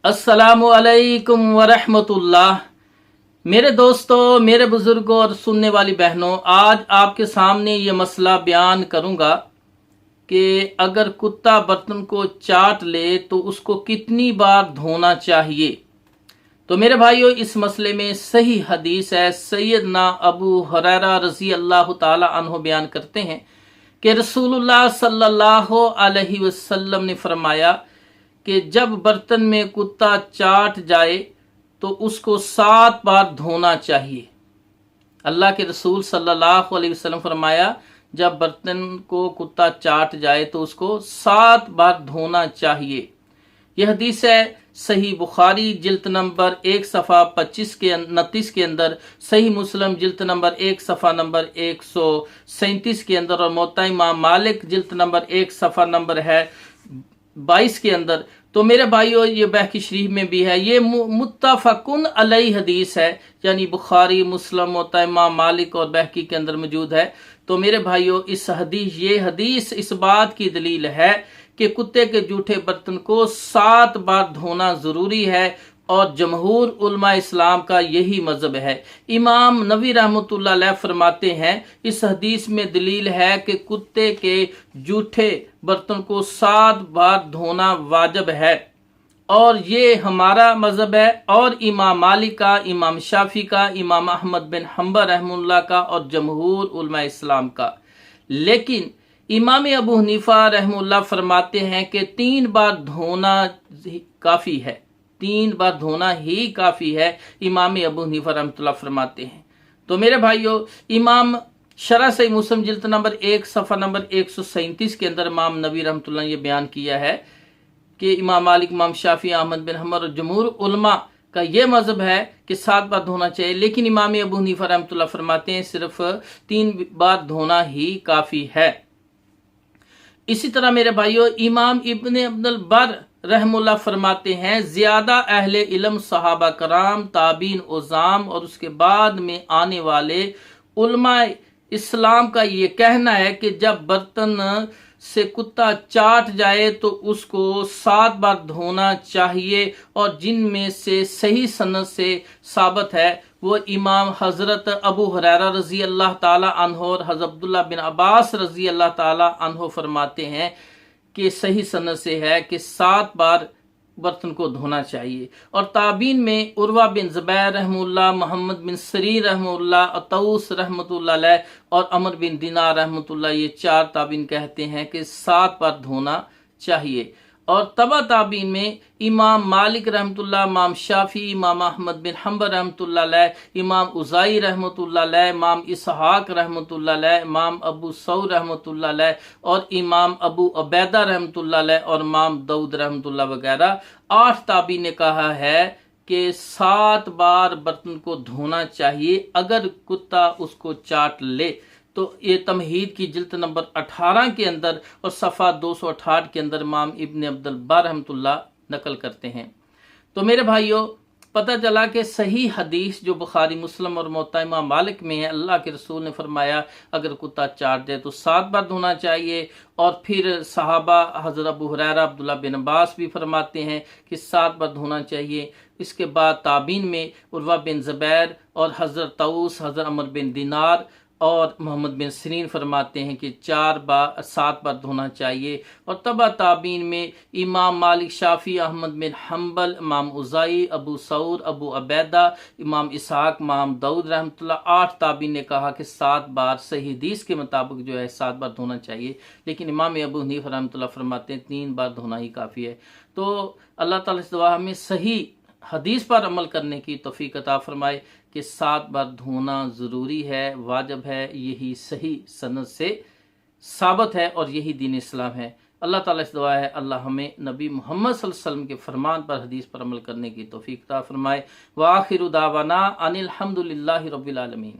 अस्सलामु अलैकुम वरहमतुल्लाह। मेरे दोस्तों, मेरे बुजुर्गों और सुनने वाली बहनों, आज आपके सामने ये मसला बयान करूंगा कि अगर कुत्ता बर्तन को चाट ले तो उसको कितनी बार धोना चाहिए। तो मेरे भाइयों, इस मसले में सही हदीस है। सैयदना अबू हुरैरा रजी अल्लाह ताला अन्हु बयान करते हैं कि रसूलुल्लाह सल्लल्लाहु अलैहि वसल्लम ने फरमाया कि जब बर्तन में कुत्ता चाट जाए तो उसको 7 बार धोना चाहिए। अल्लाह के रसूल सल्लल्लाहु अलैहि वसल्लम फरमाया, जब बर्तन को कुत्ता चाट जाए तो उसको 7 बार धोना चाहिए। यह हदीस है सही बुखारी जिल्द नंबर 1 सफ़ा 29 के अंदर, सही मुस्लिम जिल्द नंबर 1 सफ़ा नंबर 137 के अंदर और मुवत्ता इमाम मालिक जिल्द नंबर 1 सफ़ा नंबर है 22 के अंदर। तो मेरे भाइयों, ये बहकी शरीफ में भी है, ये मुत्तफ़क़ुन अलैहि हदीस है, यानी बुखारी मुस्लिम मुवत्ता इमाम मालिक और बहकी के अंदर मौजूद है। तो मेरे भाइयों, ये हदीस इस बात की दलील है कि कुत्ते के जूठे बर्तन को 7 बार धोना जरूरी है और जमहूर उलमा इस्लाम का यही मजहब है। इमाम नबी रहमतुल्लाह अलैह फरमाते हैं, इस हदीस में दलील है कि कुत्ते के जूठे बर्तन को 7 बार धोना वाजिब है और ये हमारा मजहब है और इमाम मालिक का, इमाम शाफी का, इमाम अहमद बिन हम्बल रहमुल्लाह का और जमहूर उलमा इस्लाम का। लेकिन इमाम अबू हनीफा रहमुल्लाह फरमाते हैं कि 3 बार धोना काफ़ी है, 3 बार धोना ही काफ़ी है। इमाम अबू हनीफा रहमतुल्लाह फरमाते हैं। तो मेरे भाइयों, इमाम शरह सही मुस्लिम जिल्द नंबर 1 सफ़ा नंबर 137 के अंदर इमाम नबी रहमतुल्लाह ने यह बयान किया है कि इमाम मालिक, इमाम शाफी, अहमद बिन हम्बल और जमहूर उलमा का यह मजहब है कि 7 बार धोना चाहिए। लेकिन इमाम अबू हनीफा रहमतुल्लाह फरमाते हैं सिर्फ 3 बार धोना ही काफ़ी है। इसी तरह मेरे भाइयों, इमाम इब्न अब्दुल बर रहमुल्लाह फरमाते हैं, ज्यादा अहले इल्म सहाबा कराम, ताबीन उज़ाम और उसके बाद में आने वाले उलमा इस्लाम का ये कहना है कि जब बर्तन से कुत्ता चाट जाए तो उसको 7 बार धोना चाहिए। और जिनमें से सही सनद से साबित है वो इमाम हजरत अबू हुरैरा रजी अल्लाह ताला अन्हु और हज़रत अब्दुल्लाह बिन अब्बास रजी अल्लाह ताला अन्हु फरमाते हैं कि सही सनद से है कि 7 बार बर्तन को धोना चाहिए। और ताबीन में उर्वा बिन ज़ुबैर रहमुल्लाह, मोहम्मद बिन सरीर रहमुल्लाह, तऊस रहमतुल्लाह अलैह और अमर बिन दिनार रहमतुल्लाह, ये 4 ताबीन कहते हैं कि 7 बार धोना चाहिए। और तबा ताबीन में इमाम मालिक रहमतुल्लाह, इमाम शाफी, इमाम अहमद बिन हम्बल रहमतुल्लाह अलैह, इमाम उज़ाई रहमतुल्लाह अलैह, इमाम इसहाक रहमतुल्लाह अलैह, इमाम अबू सऊद रहमतुल्लाह अलैह और इमाम अबू उबैदा रहमतुल्लाह अलैह और इमाम दाऊद रहमतुल्लाह वगैरह 8 ताबीन ने कहा है कि 7 बार बर्तन को धोना चाहिए अगर कुत्ता उसको चाट ले। तो ये तमहीद की जिल्द नंबर 18 के अंदर और सफ़ा 268 के अंदर इमाम इब्न अब्दुल बर रहमतुल्लाह नकल करते हैं। तो मेरे भाइयों, पता चला कि सही हदीस जो बुखारी मुस्लिम और मुवत्ता इमाम मालिक में है, अल्लाह के रसूल ने फरमाया अगर कुत्ता चाट दे तो 7 बार धोना चाहिए। और फिर सहाबा हज़रत अबू हुरैरा, अब्दुल्लाह बिन अब्बास भी फरमाते हैं कि 7 बार धोना चाहिए। इसके बाद ताबीन में उर्वा बिन ज़ुबैर और हज़रत तऊस, हज़रत अमर बिन दिनार और मोहम्मद बिन सिरीन फरमाते हैं कि 7 बार धोना चाहिए। और तबा ताबीन में इमाम मालिक, शाफी, अहमद बिन हम्बल, इमाम उज़ाई, अबू सऊद, अबू उबैदा, इमाम इसहाक, इमाम दाऊद रहमतुल्लाह 8 ताबीन ने कहा कि 7 बार सही हदीस के मुताबिक जो है 7 बार धोना चाहिए। लेकिन इमाम अबू हनीफा रहमतुल्लाह फरमाते हैं 3 बार धोना ही काफ़ी है। तो अल्लाह ताला से दुआ हमें सही हदीस पर अमल करने की तौफीक अता फरमाए कि 7 बार धोना ज़रूरी है, वाजिब है। यही सही सनद से साबित है और यही दीन इस्लाम है। अल्लाह ताला से दुआ है अल्लाह हमें नबी मोहम्मद सल्लल्लाहु अलैहि वसल्लम के फरमान पर, हदीस पर अमल करने की तौफीक अता फरमाए। व आखिरु दावाना अनिल हम्दुलिल्लाहि रब्बिल आलमीन।